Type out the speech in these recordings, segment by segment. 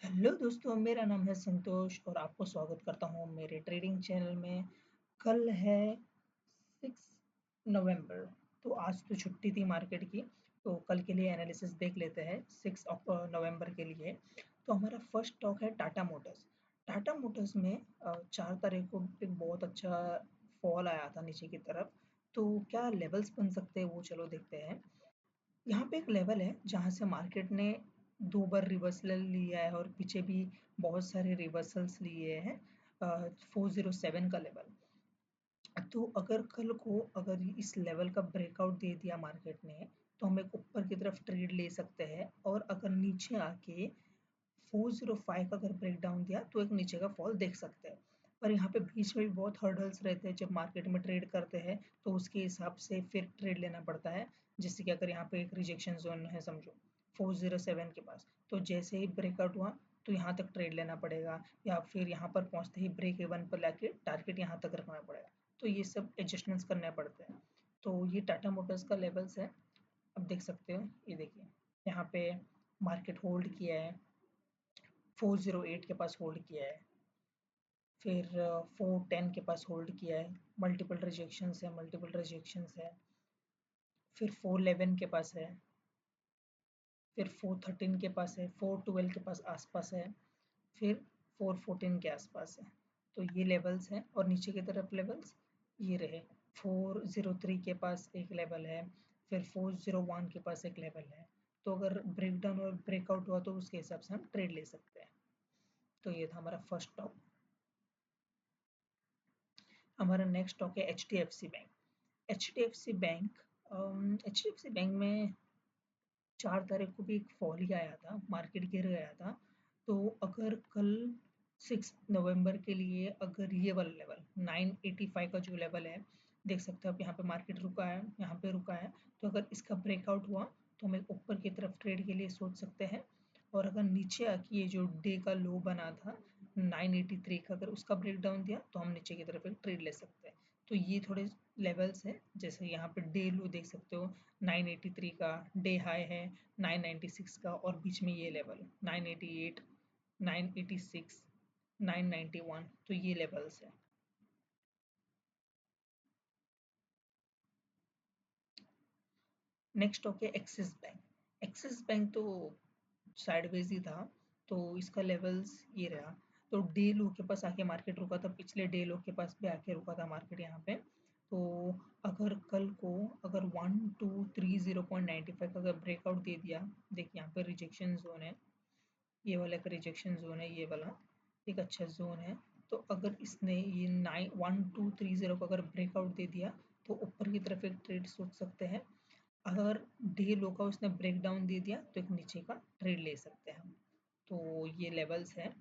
Hello दोस्तों, मेरा नाम है संतोष और आपको स्वागत करता हूँ मेरे ट्रेडिंग चैनल में। कल है 6 नवंबर। तो आज तो छुट्टी थी मार्केट की। तो कल के लिए एनालिसिस देख लेते हैं 6 नवंबर के लिए। तो हमारा फर्स्ट स्टॉक है टाटा मोटर्स। टाटा मोटर्स में 4 तारीख को एक बहुत अच्छा फॉल आया था नीचे की तरफ। तो क्या लेवल्स बन सकते हैं वो चलो देखते हैं। यहाँ पे एक लेवल है जहाँ से मार्केट ने 2 बार रिवर्सल लिया है और पीछे भी बहुत सारे रिवर्सल्स लिए हैं। 407 का लेवल। तो अगर कल को अगर इस लेवल का ब्रेकआउट दे दिया मार्केट ने, तो हम एक ऊपर की तरफ ट्रेड ले सकते हैं। और अगर नीचे आके 405 का अगर ब्रेक डाउन दिया तो एक नीचे का फॉल देख सकते हैं। पर यहाँ पे बीच में भी बहुत हर्डल्स रहते हैं जब मार्केट में ट्रेड करते हैं, तो उसके हिसाब से फिर ट्रेड लेना पड़ता है। जैसे कि अगर यहाँ पे एक रिजेक्शन जोन है समझो 407 के पास, तो जैसे ही ब्रेकआउट हुआ तो यहाँ तक ट्रेड लेना पड़ेगा, या फिर यहाँ पर पहुँचते ही ब्रेक इवन पर लाके टारगेट यहाँ तक रखना पड़ेगा। तो ये सब एडजस्टमेंट्स करने पड़ते हैं। तो ये टाटा मोटर्स का लेवल्स है। अब देख सकते हो, ये देखिए यहाँ पे मार्केट होल्ड किया है, 408 के पास होल्ड किया है। फिर 410 के पास होल्ड किया है। मल्टीपल रिजेक्शंस है। फिर 411 के पास है। फिर 413 के पास है। 412 के पास आसपास है। फिर 414 के आसपास है। तो ये लेवल्स हैं और नीचे की तरफ लेवल्स ये रहे। 403 के पास एक लेवल है। फिर 401 के पास एक लेवल है। तो अगर ब्रेकडाउन और ब्रेकआउट हुआ तो उसके हिसाब से हम ट्रेड ले सकते हैं। तो ये था हमारा फर्स्ट टॉप। हमारा नेक्स्ट स्टॉक है H D F C bank. H D F C bank में 4 तारीख को भी एक फॉल ही आया था, मार्केट गिर गया था। तो अगर कल 6 नवंबर के लिए अगर ये वाला लेवल 985 का जो लेवल है, देख सकते हो आप यहाँ पे मार्केट रुका है, यहाँ पे रुका है। तो अगर इसका ब्रेकआउट हुआ तो हम एक ऊपर की तरफ ट्रेड के लिए सोच सकते हैं। और अगर नीचे आके ये जो डे का लो बना था 983 का, अगर उसका ब्रेक डाउन दिया तो हम नीचे की तरफ एक ट्रेड ले सकते हैं। तो ये थोड़े लेवल्स हैं, जैसे यहाँ पे डे लो देख सकते हो 983 का, डे हाई है 996 का, और बीच में ये लेवल 988, 986, 991। तो ये लेवल्स है। Next okay axis bank. Axis bank तो साइडवेज ही था। तो इसका लेवल्स ये रहा। तो डे लो के पास आके मार्केट रुका था, पिछले डे लो के पास भी आके रुका था मार्केट यहाँ पे। तो अगर कल को अगर 1230.95 का अगर ब्रेकआउट दे दिया, देखिए यहाँ पे रिजेक्शन जोन है, ये वाला एक रिजेक्शन जोन है, ये वाला एक अच्छा जोन है। तो अगर इसने ये 1230 का अगर ब्रेकआउट दे दिया तो ऊपर की तरफ एक ट्रेड सोच सकते हैं। अगर डे लो का उसने ब्रेक डाउन दे दिया तो एक नीचे का ट्रेड ले सकते हैं हम। तो ये लेवल्स हैं,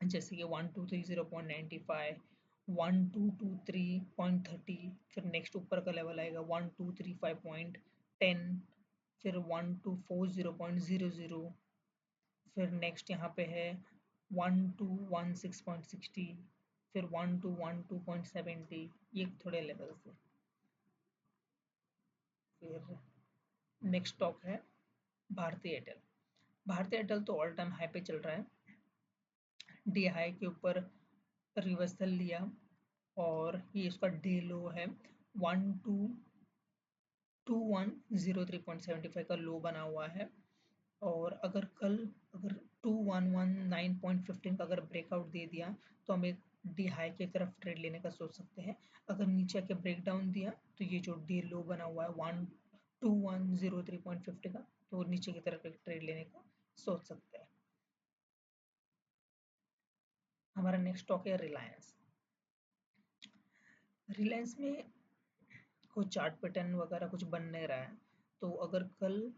जैसे कि 1230.95, 1223.30। फिर नेक्स्ट ऊपर का लेवल आएगा 1235.10। फिर 1240.00। फिर नेक्स्ट यहाँ पे है 1216.60। फिर 1212.70। ये थोड़े लेवल्स है। फिर नेक्स्ट स्टॉक है भारती एयरटेल। भारती एयरटेल तो ऑल टाइम हाई पे चल रहा है। डी हाई के ऊपर रिवर्सल लिया और ये इसका डे लो है 122103.75 का लो बना हुआ है। और अगर कल अगर 2119.15 का अगर ब्रेकआउट दे दिया तो हम एक डी हाई की तरफ ट्रेड लेने का सोच सकते हैं। अगर नीचे आके ब्रेक डाउन दिया तो ये जो डे लो बना हुआ है 122103.50 का, तो नीचे की तरफ एक ट्रेड लेने का सोच सकते हैं। हमारा नेक्स्ट स्टॉक है रिलायंस। रिलायंस में कोई चार्ट पैटर्न वगैरह कुछ बन नहीं रहा है। तो अगर कल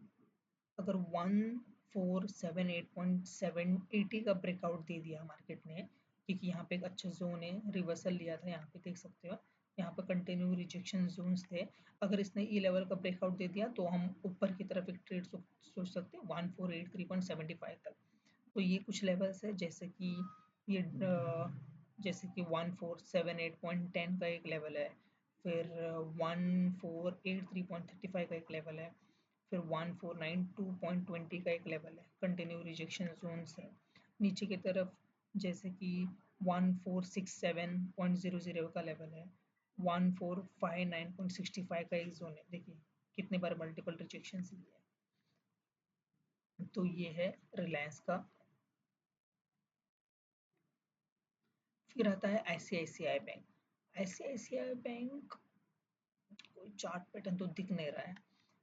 अगर 1478.780 का ब्रेकआउट दे दिया मार्केट ने, क्योंकि यहाँ पे एक अच्छा जोन है, रिवर्सल लिया था, यहाँ पे देख सकते हो यहाँ पे कंटिन्यू रिजेक्शन जोन्स थे। अगर इसने ई लेवल का ब्रेकआउट दे दिया तो हम ऊपर की तरफ एक ट्रेड सोच सकते हैं 1483.75 तक। तो ये कुछ लेवल्स है, जैसे कि ये जैसे कि 1478.10 का एक लेवल है। फिर 1483.35 का एक लेवल है। फिर 1492.20 का एक लेवल है, कंटिन्यू रिजेक्शन जोन्स है। नीचे की तरफ जैसे कि 1467.00 का लेवल है, 1459.65 का एक जोन है। देखिए कितने बार मल्टीपल रिजेक्शन लिए हैं। तो ये है रिलायंस का। फिर आता है ICICI बैंक। ICICI बैंक कोई चार्ट पैटर्न तो दिख नहीं रहा है।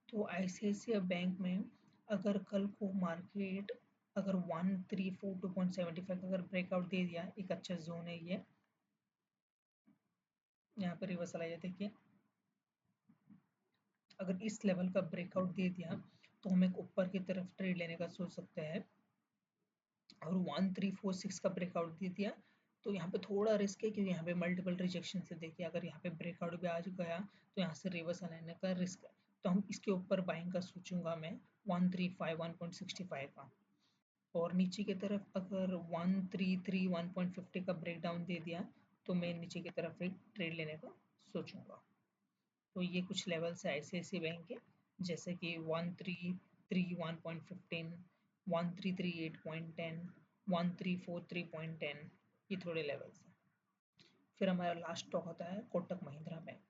तो ICICI बैंक में अगर कल को मार्केट अगर 1342.75 अगर ब्रेकआउट दे दिया, एक अच्छा जोन है ये। यहाँ पर रिवर्सल आया, देखिए अगर इस लेवल का ब्रेकआउट दे दिया तो हम एक ऊपर की तरफ ट्रेड लेने का सोच सकते हैं। और 1346 का ब्रेकआउट दे दिया तो यहाँ पे थोड़ा रिस्क है, क्योंकि यहाँ पे मल्टीपल रिजेक्शन से देखिए अगर यहाँ पे ब्रेकआउट भी आज गया तो यहाँ से रिवर्सल आने का रिस्क है। तो हम इसके ऊपर बाइंग का सोचूंगा मैं 1351.65 का। और नीचे की तरफ अगर 1331.50 का ब्रेकडाउन दे दिया तो मैं नीचे की तरफ एक ट्रेड लेने का सोचूंगा। तो ये कुछ लेवल्स है ICICI बैंक के, जैसे कि 1331.15, 1338.10, 1343.10, ये थोड़े लेवल्स हैं। फिर हमारा लास्ट स्टॉक होता है कोटक महिंद्रा बैंक।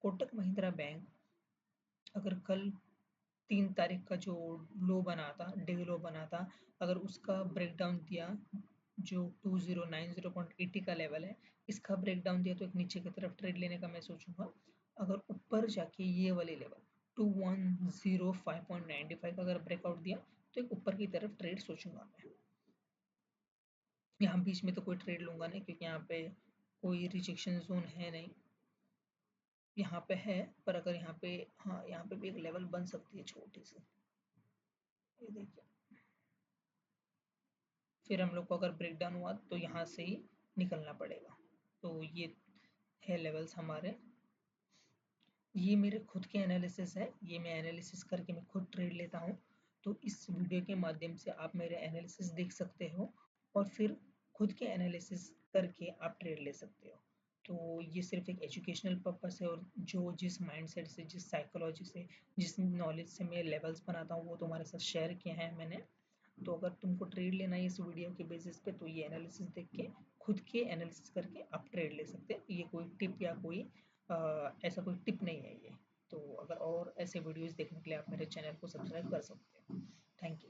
कोटक महिंद्रा बैंक अगर कल 3 तारीख का जो लो बना था, डे लो बना था, अगर उसका ब्रेकडाउन दिया जो 2090.80 का लेवल है, इसका ब्रेकडाउन दिया तो एक नीचे की तरफ ट्रेड लेने का मैं सोचूंगा। अगर ऊपर जाके ये वाले लेवल 2105.95 का अगर ब्रेकआउट दिया तो एक ऊपर की तरफ ट्रेड सोचूंगा मैं। यहाँ बीच में तो कोई ट्रेड लूंगा नहीं, क्योंकि यहाँ पे कोई रिजेक्शन जोन है नहीं। यहाँ पे है, पर अगर यहाँ पे, हाँ यहाँ पे भी एक लेवल बन सकती है छोटी सी, ये देखिए। फिर हम लोग को अगर ब्रेकडाउन हुआ तो यहाँ से ही निकलना पड़ेगा। तो ये है लेवल्स हमारे। ये मेरे खुद के एनालिसिस है, ये मैं एनालिसिस करके मैं खुद ट्रेड लेता हूँ। तो इस वीडियो के माध्यम से आप मेरे एनालिसिस देख सकते हो और फिर खुद के एनालिसिस करके आप ट्रेड ले सकते हो। तो ये सिर्फ एक एजुकेशनल पर्पस है, और जो जिस माइंडसेट से, जिस साइकोलॉजी से, जिस नॉलेज से मैं लेवल्स बनाता हूँ वो तुम्हारे साथ शेयर किया है मैंने। तो अगर तुमको ट्रेड लेना है इस वीडियो के बेसिस पे तो ये एनालिसिस देख के, खुद के एनालिसिस करके आप ट्रेड ले सकते हैं। ये कोई टिप या कोई ऐसा कोई टिप नहीं है ये। तो अगर और ऐसे वीडियोस देखने के लिए आप मेरे चैनल को सब्सक्राइब कर सकते हैं। Thank you.